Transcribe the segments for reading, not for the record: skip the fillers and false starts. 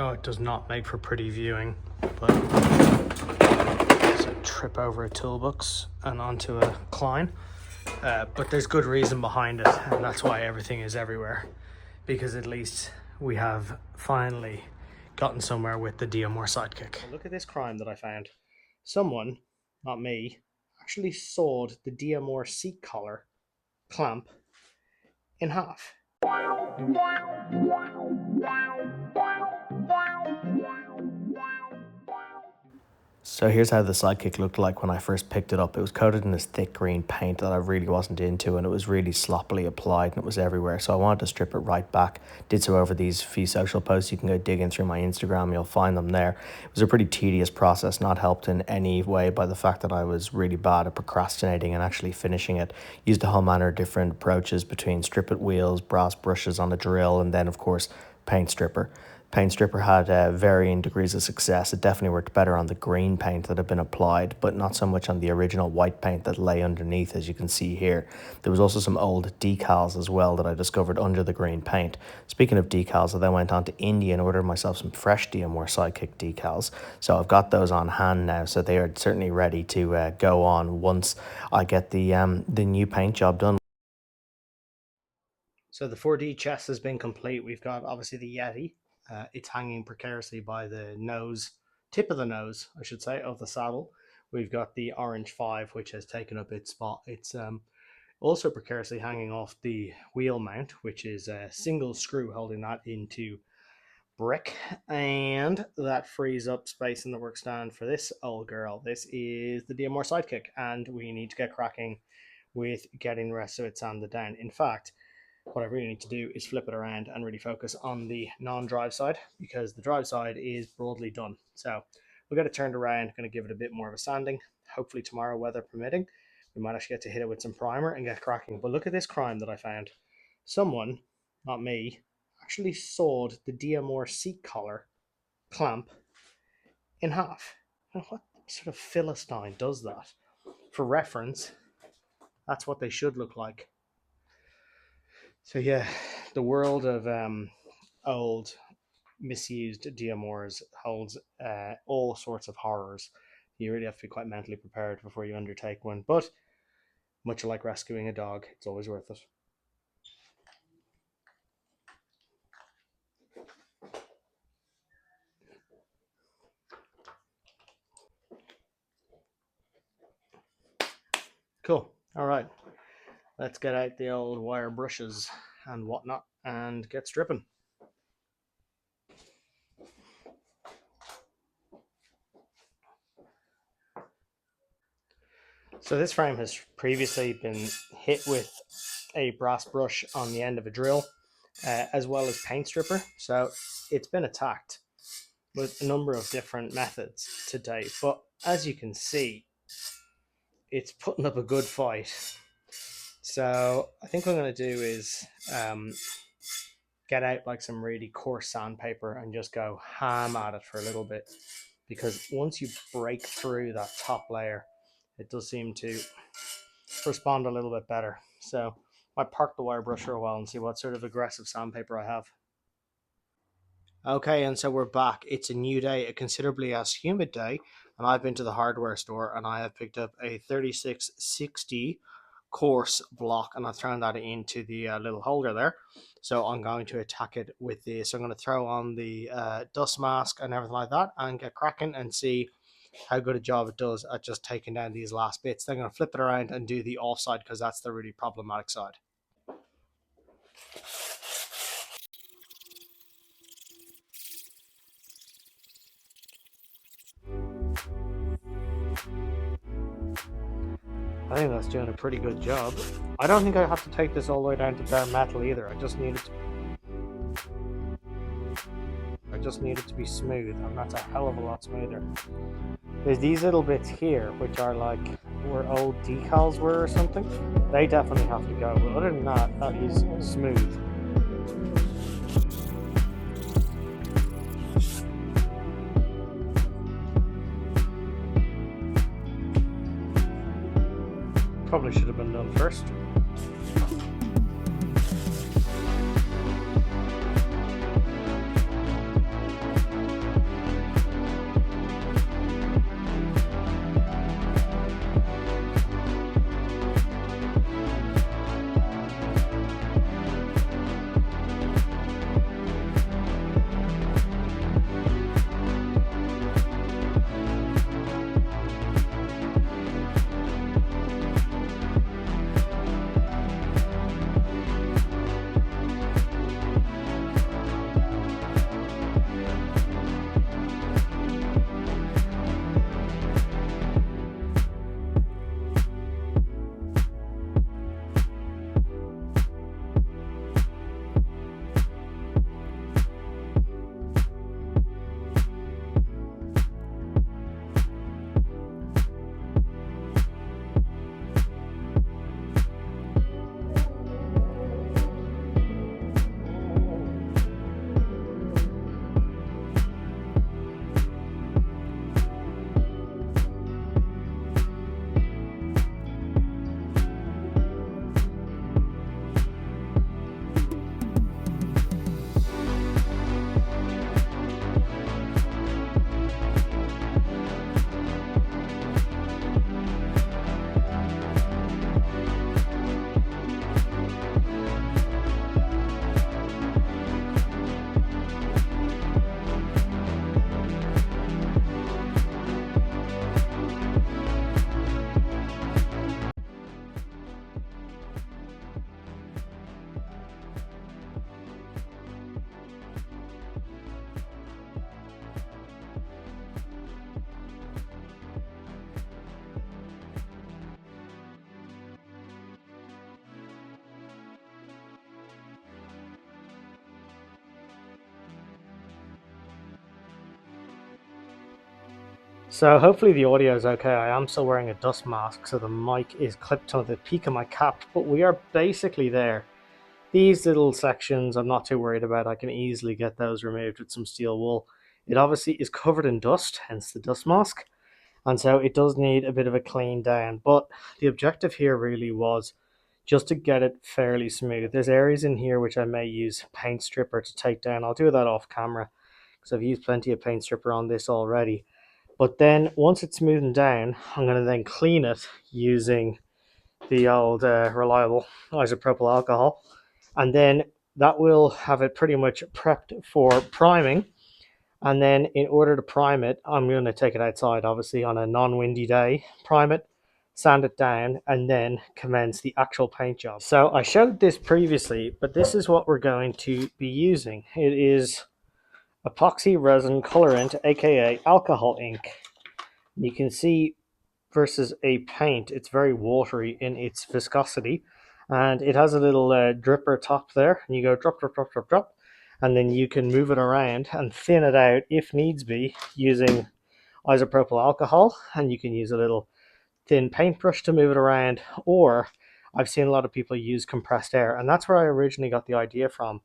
Oh, it does not make for pretty viewing, but there's a trip over a toolbox and onto a Klein. But there's good reason behind it, and that's why everything is everywhere, because at least we have finally gotten somewhere with the DMR Sidekick. Look at this crime that I found. Someone, not me, actually sawed the DMR seat collar clamp in half. So here's how the Sidekick looked like when I first picked it up. It was coated in this thick green paint that I really wasn't into, and it was really sloppily applied and it was everywhere. So I wanted to strip it right back. Did so over these few social posts. You can go digging through my Instagram, you'll find them there. It was a pretty tedious process, not helped in any way by the fact that I was really bad at procrastinating and actually finishing it. Used a whole manner of different approaches between strip it wheels, brass brushes on a drill, and then of course paint stripper. Paint stripper had varying degrees of success. It definitely worked better on the green paint that had been applied, but not so much on the original white paint that lay underneath, as you can see here. There was also some old decals as well that I discovered under the green paint. Speaking of decals, I then went on to India and ordered myself some fresh DMR Sidekick decals. So I've got those on hand now, so they are certainly ready to go on once I get the new paint job done. So the 4D chest has been complete. We've got obviously the Yeti. It's hanging precariously by the nose, tip of the nose, I should say, of the saddle. We've got the Orange 5, which has taken up its spot. It's also precariously hanging off the wheel mount, which is a single screw holding that into brick, and that frees up space in the work stand for this old girl. This is the DMR Sidekick, and we need to get cracking with getting the rest of it sanded down. In fact, what I really need to do is flip it around and really focus on the non-drive side, because the drive side is broadly done. So we'll get it turned around, going to give it a bit more of a sanding. Hopefully tomorrow, weather permitting, we might actually get to hit it with some primer and get cracking. But look at this crime that I found. Someone, not me, actually sawed the DMR seat collar clamp in half. Now, what sort of Philistine does that? For reference, that's what they should look like. So yeah, the world of old, misused DMRs holds all sorts of horrors. You really have to be quite mentally prepared before you undertake one. But much like rescuing a dog, it's always worth it. Cool. All right. Let's get out the old wire brushes and whatnot and get stripping. So this frame has previously been hit with a brass brush on the end of a drill, as well as paint stripper. So it's been attacked with a number of different methods to date. But as you can see, it's putting up a good fight. So I think what I'm going to do is get out like some really coarse sandpaper and just go ham at it for a little bit, because once you break through that top layer, it does seem to respond a little bit better. So I park the wire brush for a while and see what sort of aggressive sandpaper I have. Okay, and so we're back. It's a new day, a considerably less humid day, and I've been to the hardware store and I have picked up a 3660 coarse block, and I've thrown that into the little holder there. So I'm going to attack it with this. I'm going to throw on the dust mask and everything like that and get cracking and see how good a job it does at just taking down these last bits. Then I'm going to flip it around and do the offside, because that's the really problematic side. I think that's doing a pretty good job. I don't think I have to take this all the way down to bare metal either. I just need it to be smooth, and that's a hell of a lot smoother. There's these little bits here which are like where old decals were or something. They definitely have to go, but other than that, that is smooth. Probably should have been done first. So hopefully the audio is okay. I am still wearing a dust mask, so the mic is clipped to the peak of my cap, but we are basically there. These little sections I'm not too worried about. I can easily get those removed with some steel wool. It obviously is covered in dust, hence the dust mask, and so it does need a bit of a clean down. But the objective here really was just to get it fairly smooth. There's areas in here which I may use paint stripper to take down. I'll do that off camera because I've used plenty of paint stripper on this already. But then once it's smoothened down, I'm going to then clean it using the old reliable isopropyl alcohol. And then that will have it pretty much prepped for priming. And then in order to prime it, I'm going to take it outside, obviously, on a non-windy day, prime it, sand it down, and then commence the actual paint job. So I showed this previously, but this is what we're going to be using. It is epoxy resin colorant, aka alcohol ink. You can see versus a paint, it's very watery in its viscosity, and it has a little dripper top there, and you go drop, drop, drop, drop, drop, and then you can move it around and thin it out if needs be using isopropyl alcohol, and you can use a little thin paintbrush to move it around, or I've seen a lot of people use compressed air, and that's where I originally got the idea from,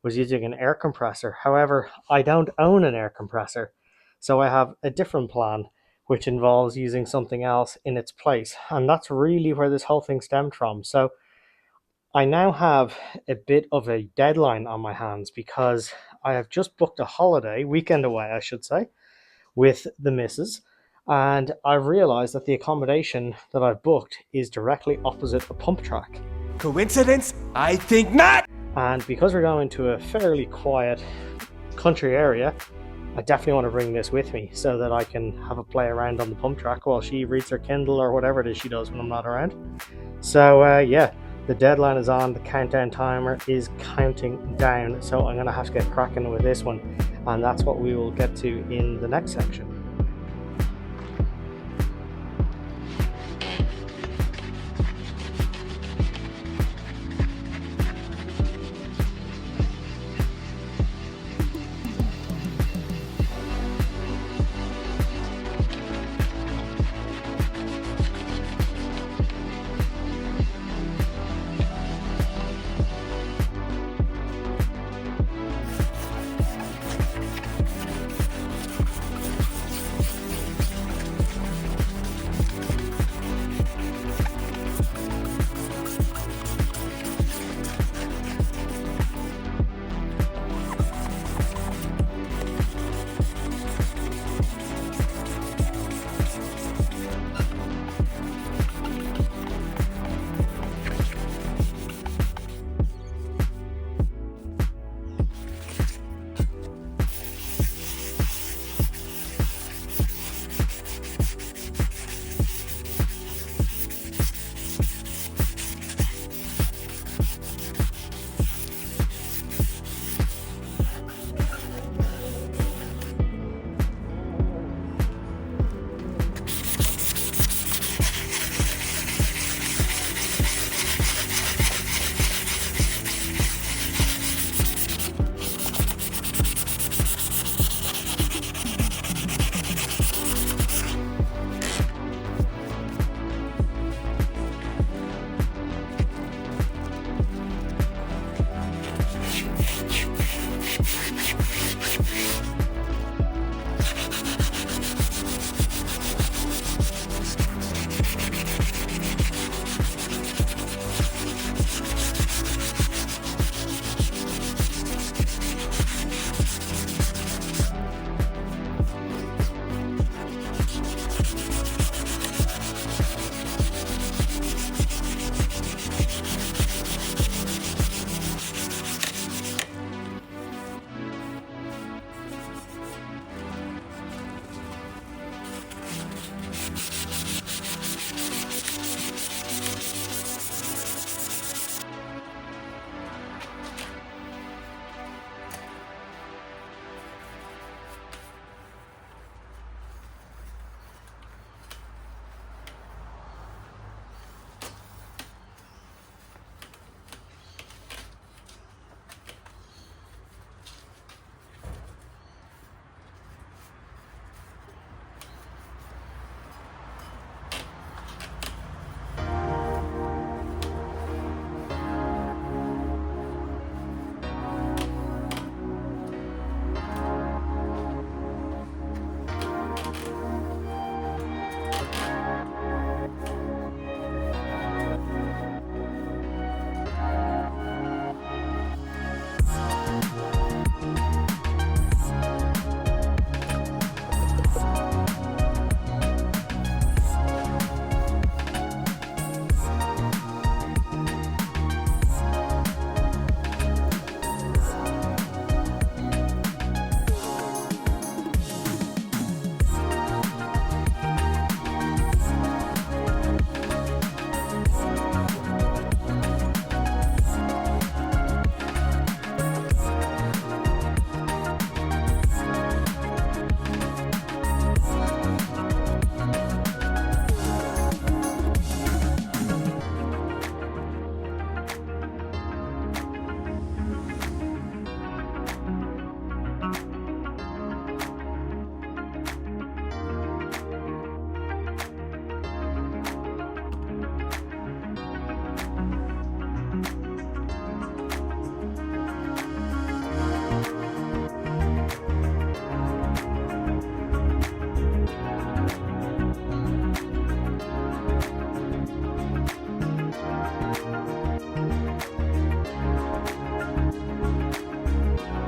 was using an air compressor. However, I don't own an air compressor, so I have a different plan which involves using something else in its place, and that's really where this whole thing stemmed from. So I now have a bit of a deadline on my hands because I have just booked a holiday, weekend away I should say, with the missus, and I've realized that the accommodation that I've booked is directly opposite a pump track. Coincidence? I think not! And because we're going to a fairly quiet country area, I definitely want to bring this with me so that I can have a play around on the pump track while she reads her Kindle or whatever it is she does when I'm not around. So yeah, the deadline is on, the countdown timer is counting down, so I'm going to have to get cracking with this one, and that's what we will get to in the next section.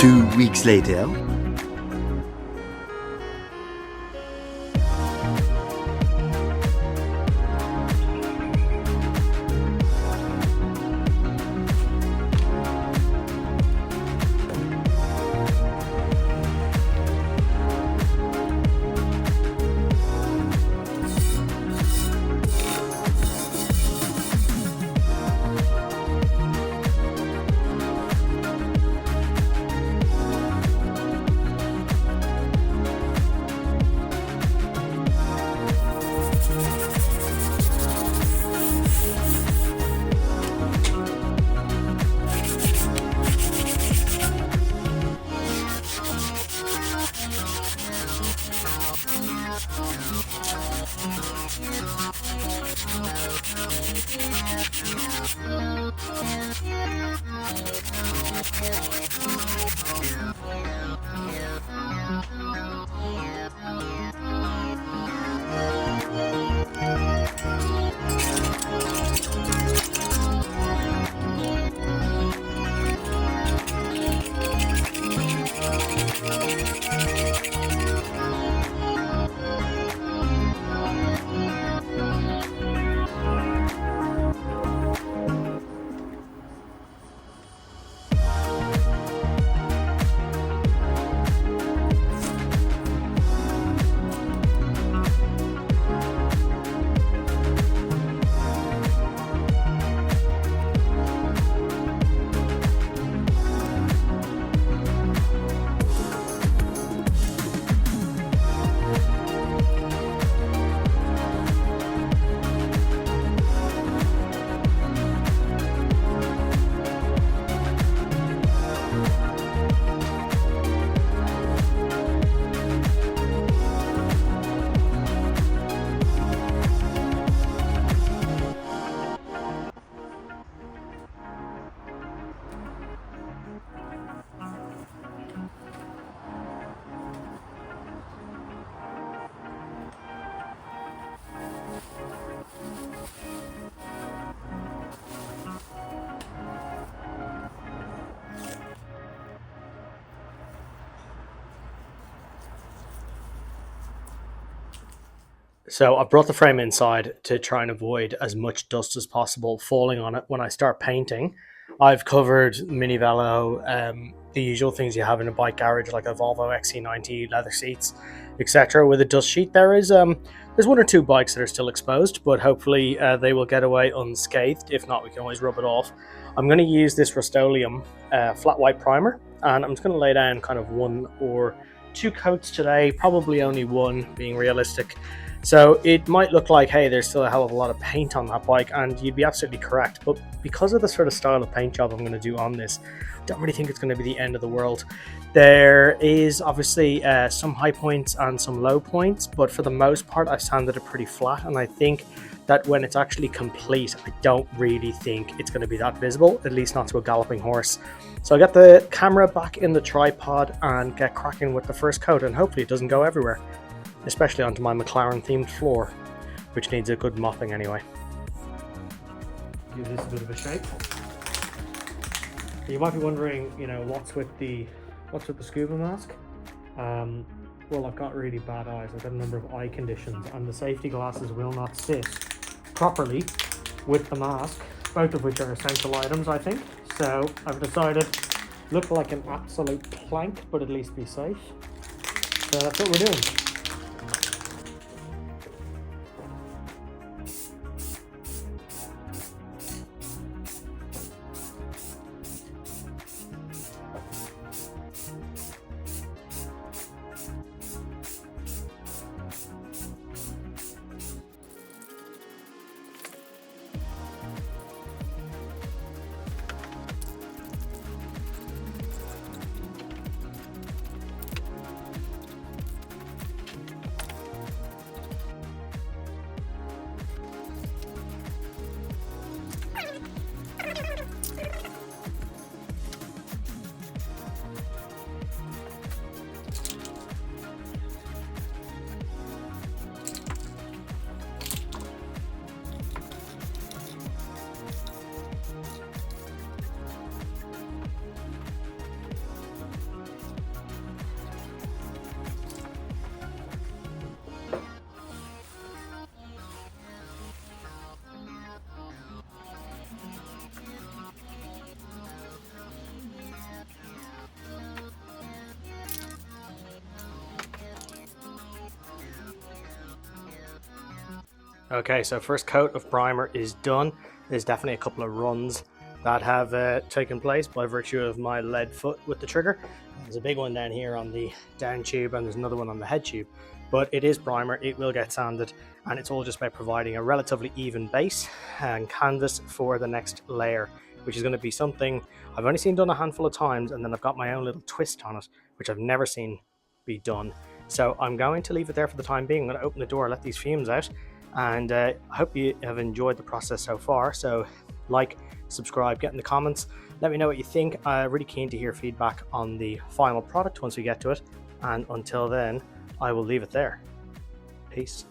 2 weeks later. So I've brought the frame inside to try and avoid as much dust as possible falling on it when I start painting. I've covered mini velo, the usual things you have in a bike garage, like a Volvo XC90, leather seats, etc. With a dust sheet, there's one or two bikes that are still exposed, but hopefully they will get away unscathed. If not, we can always rub it off. I'm going to use this Rust-Oleum flat white primer, and I'm just going to lay down kind of 1 or 2 coats today, probably only 1 being realistic. So it might look like, hey, there's still a hell of a lot of paint on that bike, and you'd be absolutely correct. But because of the sort of style of paint job I'm going to do on this, I don't really think it's going to be the end of the world. There is obviously some high points and some low points, but for the most part, I've sanded it pretty flat, and I think that when it's actually complete, I don't really think it's going to be that visible, at least not to a galloping horse. So I got the camera back in the tripod and get cracking with the first coat, and hopefully it doesn't go everywhere, especially onto my McLaren themed floor, which needs a good mopping anyway. Give this a bit of a shake. You might be wondering, what's with the scuba mask? Well, I've got really bad eyes. I've got a number of eye conditions, and the safety glasses will not sit properly with the mask, both of which are essential items, I think. So I've decided, look like an absolute plank, but at least be safe. So that's what we're doing. Okay, so first coat of primer is done. There's definitely a couple of runs that have taken place by virtue of my lead foot with the trigger. There's a big one down here on the down tube and there's another one on the head tube. But it is primer, it will get sanded, and it's all just about providing a relatively even base and canvas for the next layer, which is going to be something I've only seen done a handful of times, and then I've got my own little twist on it, which I've never seen be done. So I'm going to leave it there for the time being. I'm going to open the door, let these fumes out, and I hope you have enjoyed the process so far. So like, subscribe, get in the comments, let me know what you think. I'm really keen to hear feedback on the final product once we get to it, and until then I will leave it there. Peace.